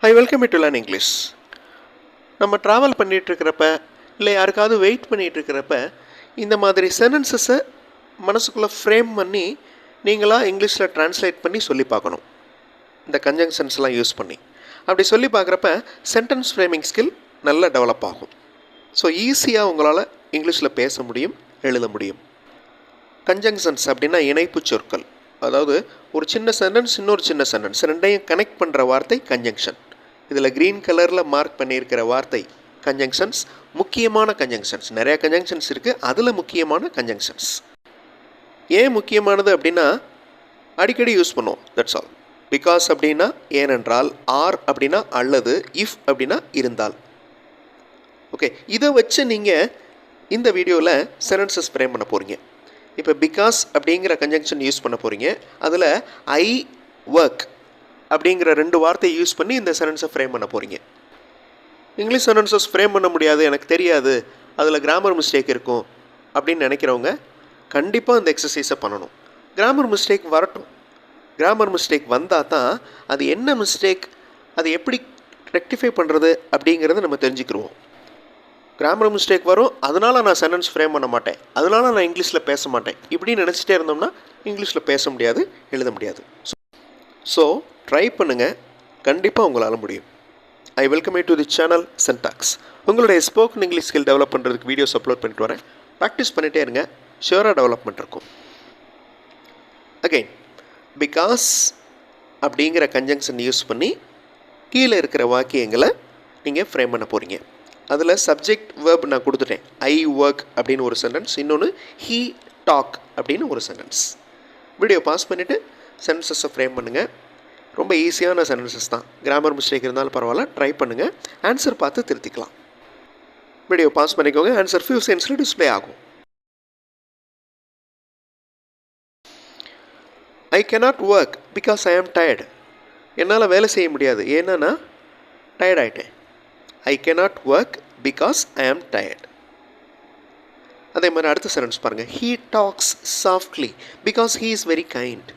I welcome to learn English. நம்ம travel பண்ணிகிட்ருக்கிறப்ப இல்லை யாருக்காவது வெயிட் பண்ணிகிட்ருக்கிறப்ப இந்த மாதிரி சென்டென்சஸை மனசுக்குள்ளே ஃப்ரேம் பண்ணி நீங்களாக இங்கிலீஷில் ட்ரான்ஸ்லேட் பண்ணி சொல்லி பார்க்கணும். இந்த கன்ஜங்ஷன்ஸ்லாம் யூஸ் பண்ணி அப்படி சொல்லி பார்க்குறப்ப சென்டென்ஸ் ஃப்ரேமிங் ஸ்கில் நல்லா டெவலப் ஆகும். ஸோ ஈஸியாக உங்களால் இங்கிலீஷில் பேச முடியும், எழுத முடியும். கன்ஜங்ஷன்ஸ் அப்படின்னா இணைப்பு சொற்கள். அதாவது ஒரு சின்ன சென்டென்ஸ் இன்னொரு சின்ன சென்டென்ஸ் ரெண்டையும் கனெக்ட் பண்ணுற வார்த்தை கன்ஜங்ஷன். இதில் க்ரீன் கலரில் மார்க் பண்ணியிருக்கிற வார்த்தை கன்ஜங்ஷன்ஸ். முக்கியமான கன்ஜங்ஷன்ஸ், நிறையா கன்ஜங்ஷன்ஸ் இருக்குது, அதில் முக்கியமான கன்ஜங்ஷன்ஸ். ஏன் முக்கியமானது அப்படின்னா அடிக்கடி யூஸ் பண்ணுவோம், தட்ஸ் ஆல். பிகாஸ் அப்படின்னா ஏனென்றால், ஆர் அப்படின்னா அல்லது, இஃப் அப்படின்னா இருந்தால். ஓகே, இதை வச்சு நீங்கள் இந்த வீடியோவில் சென்டென்சஸ் ஃப்ரேம் பண்ண போகிறீங்க. இப்போ பிகாஸ் அப்படிங்கிற கன்ஜங்ஷன் யூஸ் பண்ண போகிறீங்க. அதில் ஐ ஒர்க் அப்படிங்கிற 2 வார்த்தையை யூஸ் பண்ணி இந்த சென்டென்ஸை ஃப்ரேம் பண்ண போகிறீங்க. இங்கிலீஷ் சென்டென்சஸ் ஃப்ரேம் பண்ண முடியாது, எனக்கு தெரியாது, அதில் கிராமர் மிஸ்டேக் இருக்கும் அப்படின்னு நினைக்கிறவங்க கண்டிப்பாக இந்த எக்ஸசைஸை பண்ணணும். கிராமர் மிஸ்டேக் வரட்டும். கிராமர் மிஸ்டேக் வந்தால் தான் அது என்ன மிஸ்டேக், அது எப்படி ரெக்டிஃபை பண்ணுறது அப்படிங்கிறத நம்ம தெரிஞ்சுக்கிடுவோம். கிராமர் மிஸ்டேக் வரும், அதனால் நான் சென்டென்ஸ் ஃப்ரேம் பண்ண மாட்டேன், அதனால் நான் இங்கிலீஷில் பேச மாட்டேன், இப்படின்னு நினச்சிட்டே இருந்தோம்னா இங்கிலீஷில் பேச முடியாது, எழுத முடியாது. ஸோ ட்ரை பண்ணுங்கள், கண்டிப்பாக உங்களால் முடியும். I welcome you to the channel Centax. உங்களுடைய ஸ்போக்கன் இங்கிலீஷ் ஸ்கில் டெவலப் பண்ணுறதுக்கு வீடியோஸ் அப்லோட் பண்ணிட்டு வரேன். ப்ராக்டிஸ் பண்ணிகிட்டே இருங்க, ஷியூராக டெவலப்மெண்ட் இருக்கும். அகெயின், பிகாஸ் அப்படிங்கிற கன்ஜங்ஷன் யூஸ் பண்ணி கீழே இருக்கிற வாக்கியங்களை நீங்கள் ஃப்ரேம் பண்ண போகிறீங்க. அதில் சப்ஜெக்ட் வேர்ப் நான் கொடுத்துட்டேன். ஐ ஒர்க் அப்படின்னு ஒரு சென்டென்ஸ், இன்னொன்று ஹீ டாக் அப்படின்னு ஒரு சென்டென்ஸ். வீடியோ பாஸ் பண்ணிவிட்டு சென்டென்சஸை ஃப்ரேம் பண்ணுங்கள். ரொம்ப ஈஸியான சென்டென்சஸ் தான். கிராமர் மிஸ்டேக் இருந்தாலும் பரவாயில்ல, ட்ரை பண்ணுங்கள். ஆன்சர் பார்த்து திருத்திக்கலாம். வீடியோ பாஸ் பண்ணிக்கோங்க. ஆன்சர் ஃபியூ செகண்ட்ஸில் டிஸ்பிளே ஆகும். ஐ கேனாட் ஒர்க் பிகாஸ் ஐ ஆம் டயர்டு. என்னால் வேலை செய்ய முடியாது, ஏன்னா நான் டயர்ட் ஆகிட்டேன். I cannot work because I am tired. அதே மாதிரி அடுத்த சென்டென்ஸ் பாருங்கள். He talks softly because he is very kind.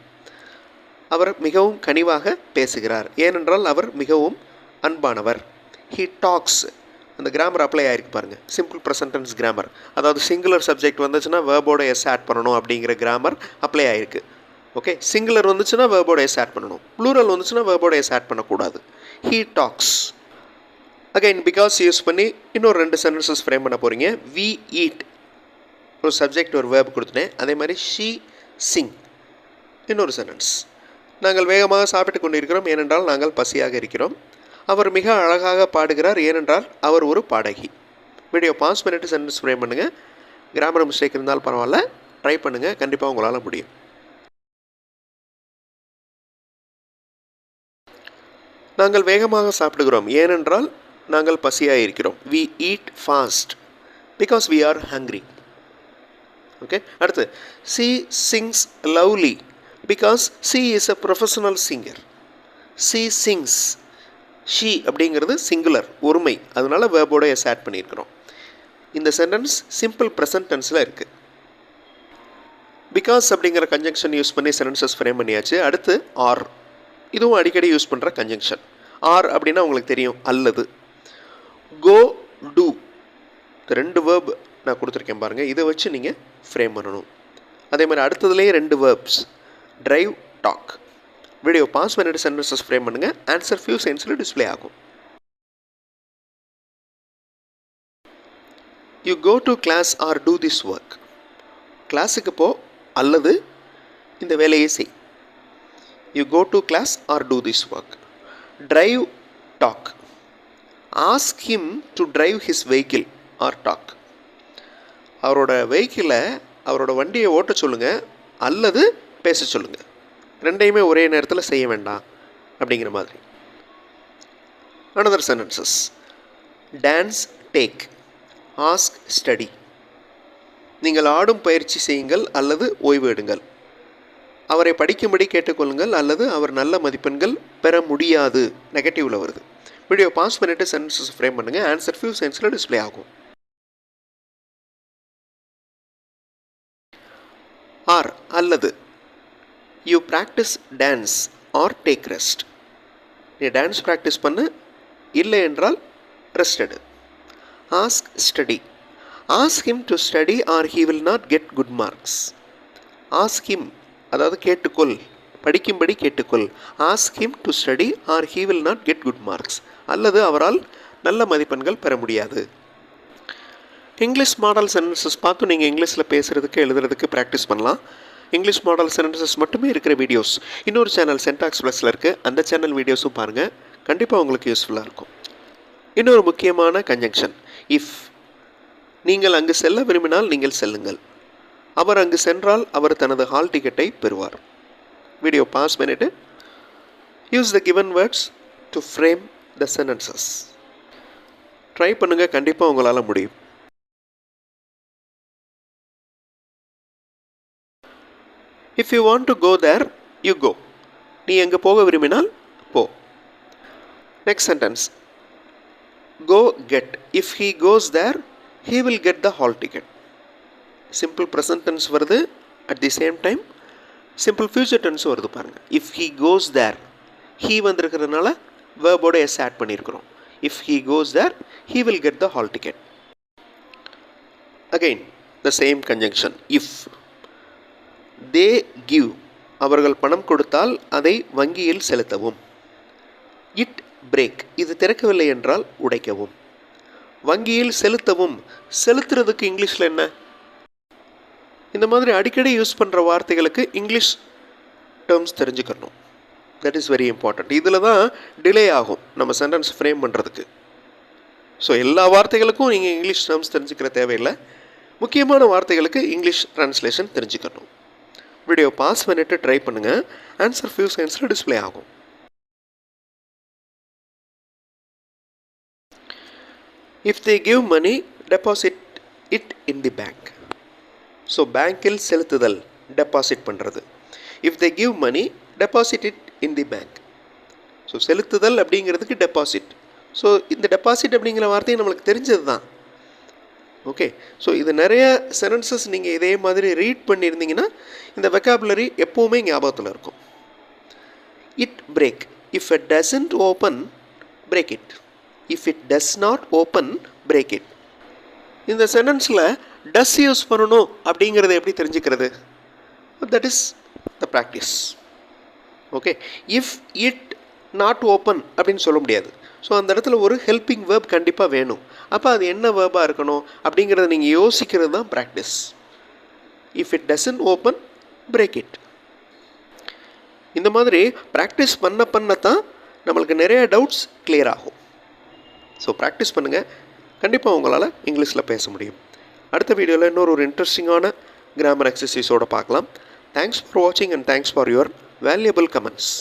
அவர் மிகவும் கனிவாக பேசுகிறார், ஏனென்றால் அவர் மிகவும் அன்பானவர். ஹீ டாக்ஸ், அந்த கிராமர் அப்ளை ஆகிருக்கு பாருங்கள். Simple present tense grammar. அதாவது சிங்குலர் சப்ஜெக்ட் வந்துச்சுன்னா வேர்போட எஸ் ஆட் பண்ணணும் அப்படிங்கிற கிராமர் அப்ளை ஆகிருக்கு. ஓகே, சிங்குலர் வந்துச்சுன்னா வேர்போட எஸ் ஆட் பண்ணணும், ப்ளூரல் வந்துச்சுன்னா வேர்போட எஸ் ஆட் பண்ணக்கூடாது. He tax. Again because use பண்ணி இன்னொரு 2 சென்டென்சஸ் ஃப்ரேம் பண்ண போகிறீங்க. வி ஈட், ஒரு சப்ஜெக்ட் ஒரு வேர்ப் கொடுத்துட்டேன். அதே மாதிரி ஷீ சிங், இன்னொரு சென்டென்ஸ். நாங்கள் வேகமாக சாப்பிட்டு கொண்டிருக்கிறோம், ஏனென்றால் நாங்கள் பசியாக இருக்கிறோம். அவர் மிக அழகாக பாடுகிறார், ஏனென்றால் அவர் ஒரு பாடகி. வீடியோ பாஸ் பண்ணிவிட்டு சென்டென்ஸ் ஃப்ரேம் பண்ணுங்கள். கிராமர் மிஸ்டேக் இருந்தாலும் பரவாயில்ல, ட்ரை பண்ணுங்கள், கண்டிப்பாக உங்களால் முடியும். நாங்கள் வேகமாக சாப்பிடுகிறோம், ஏனென்றால் நாங்கள் பசியாக இருக்கிறோம். We eat fast because we are hungry. Okay, அடுத்து she sings lovely because she is a professional singer. She sings, she அப்படிங்கிறது சிங்குலர், ஒருமை, அதனால வேர்போட எஸ் ஆட் பண்ணியிருக்கிறோம். இந்த சென்டென்ஸ் சிம்பிள் ப்ரெசன்ட் டென்ஸில் இருக்குது. பிகாஸ் அப்படிங்கிற கன்ஜங்ஷன் யூஸ் பண்ணி சென்டென்சஸ் ஃப்ரேம் பண்ணியாச்சு. அடுத்து ஆர், இதுவும் அடிக்கடி யூஸ் பண்ணுற கன்ஜங்ஷன். ஆர் அப்படின்னா உங்களுக்கு தெரியும், அல்லது. கோ, டூ, 2 வேர்ப் நான் கொடுத்துருக்கேன் பாருங்கள். இதை வச்சு நீங்கள் ஃப்ரேம் பண்ணணும். அதே மாதிரி அடுத்ததுலேயே 2 verbs, drive, talk. Video pause பண்ணிட்டு சென்டென்சஸ் ஃப்ரேம் பண்ணுங்கள். ஆன்சர் ஃபியூ செகண்ட்ஸில் டிஸ்பிளே ஆகும். You go to class or do this work. கிளாஸுக்கு போ அல்லது இந்த வேலையை செய். You go to class or do this work. Drive, talk. Ask him to drive his vehicle or talk. அவரோட வெஹிக்கிளை, அவரோட வண்டியை ஓட்ட சொல்லுங்கள் அல்லது பேச சொல்லுங்கள். ரெண்டையுமே ஒரே நேரத்தில் செய்ய வேண்டாம் அப்படிங்கிற மாதிரி. Another sentences. Dance, take. Ask, study. நீங்கள் ஆடும் பயிற்சி செய்யுங்கள் அல்லது ஓய்வு எடுங்கள். அவரை படிக்கும்படி கேட்டுக்கொள்ளுங்கள் அல்லது அவர் நல்ல மதிப்பெண்கள் பெற முடியாது, நெகட்டிவில் வருது. வீடியோ பாஸ் பண்ணிவிட்டு சென்டென்சஸ் ஃப்ரேம் பண்ணுங்கள். ஆன்சர் ஃபியூ செகண்ட்ஸில் டிஸ்பிளே ஆகும். ஆர், அல்லது. You practice dance or take rest. நீ டான்ஸ் ப்ராக்டிஸ் பண்ணு, இல்லை என்றால் ரெஸ்ட் எடு. Ask study. Ask him to study or he will not get good marks. Ask him அதாவது கேட்டுக்கொள், படிக்கும்படி கேட்டுக்கொள். Ask him to study or he will not get good marks. அல்லது அவரால் நல்ல மதிப்பெண்கள் பெற முடியாது. இங்கிலீஷ் மாடல் சென்டென்சஸ் பார்த்து நீங்கள் இங்கிலீஷில் பேசுகிறதுக்கு எழுதுறதுக்கு ப்ராக்டிஸ் பண்ணலாம். இங்கிலீஷ் மாடல் சென்டென்சஸ் மட்டுமே இருக்கிற வீடியோஸ் இன்னொரு சேனல் சென்டாக்ஸ் ப்ளஸில் இருக்குது. அந்த சேனல் வீடியோஸும் பாருங்கள், கண்டிப்பாக உங்களுக்கு யூஸ்ஃபுல்லாக இருக்கும். இன்னொரு முக்கியமான கன்ஜங்ஷன் இஃப். நீங்கள் அங்கு செல்ல விரும்பினால் நீங்கள் செல்லுங்கள். அவர் அங்கு சென்றால் அவர் தனது ஹால் டிக்கெட்டை பெறுவார். வீடியோ பாஸ் பண்ணிவிட்டு use the given words to frame the sentences. Try பண்ணுங்கள், கண்டிப்பாக உங்களால் முடியும். If you want to go there you go. நீ எங்கே போக விரும்பினால் போ. Next sentence go get. If he goes there he will get the hall ticket. Simple present tense வருது, at the same time simple future டென்ஸும் வருது பாருங்கள். If he goes there, he வந்திருக்கிறதுனால வேர்போட எஸ் ஆட் பண்ணியிருக்கிறோம். If he goes there he will get the hall ticket. Again the same conjunction if. They give. அவர்கள் பணம் கொடுத்தால் அதை வங்கியில் செலுத்தவும். It break. இது திறக்கவில்லை என்றால் உடைக்கவும். வங்கியில் செலுத்தவும். செலுத்துறதுக்கு இங்கிலீஷில் என்ன? இந்த மாதிரி அடிக்கடி யூஸ் பண்ணுற வார்த்தைகளுக்கு இங்கிலீஷ் டேர்ம்ஸ் தெரிஞ்சுக்கணும். That is very important. இதில் தான் டிலே ஆகும் நம்ம சென்டென்ஸ் ஃப்ரேம் பண்ணுறதுக்கு. ஸோ எல்லா வார்த்தைகளுக்கும் நீங்கள் இங்கிலீஷ் டேர்ம்ஸ் தெரிஞ்சுக்கிற தேவையில்லை. முக்கியமான வார்த்தைகளுக்கு இங்கிலீஷ் ட்ரான்ஸ்லேஷன் தெரிஞ்சுக்கணும். வீடியோ பாஸ் பண்ணிவிட்டு ட்ரை பண்ணுங்கள். ஆன்சர் ஃபியூ செகண்ட்ஸில் டிஸ்பிளே ஆகும். If they give money deposit it in the bank. So பேங்கில் செலுத்துதல், டெபாசிட் பண்ணுறது. If they give money deposit it in the bank. So செலுத்துதல் அப்படிங்கிறதுக்கு டெபாசிட். ஸோ இந்த டெபாசிட் அப்படிங்கிற வார்த்தையை நம்மளுக்கு தெரிஞ்சது தான். ஓகே, ஸோ இது நிறைய சென்டென்சஸ் நீங்கள் இதே மாதிரி ரீட் பண்ணியிருந்தீங்கன்னா இந்த வெக்காபுலரி எப்போவுமே ஞாபகத்தில் இருக்கும். It break. If it doesn't open break it. If it does not open break it. இந்த சென்டென்ஸில் டஸ் யூஸ் பண்ணணும் அப்படிங்கிறத எப்படி தெரிஞ்சுக்கிறது? That is the practice. Okay, if it not open அப்படின்னு சொல்ல முடியாது. ஸோ அந்த இடத்துல ஒரு ஹெல்பிங் வேர்ப் கண்டிப்பாக வேணும். அப்போ அது என்ன வேர்பாக இருக்கணும் அப்படிங்கிறத நீங்கள் யோசிக்கிறது தான் practice. If it doesn't open break it. இந்த மாதிரி ப்ராக்டிஸ் பண்ணத்தான் நம்மளுக்கு நிறைய டவுட்ஸ் கிளியர் ஆகும். ஸோ ப்ராக்டிஸ் பண்ணுங்கள், கண்டிப்பாக உங்களால் இங்கிலீஷில் பேச முடியும். அடுத்த வீடியோவில் இன்னொரு இன்ட்ரெஸ்டிங்கான கிராமர் எக்ஸசைஸோடு பார்க்கலாம். தேங்க்ஸ் ஃபார் வாட்சிங் and thanks for your valuable comments.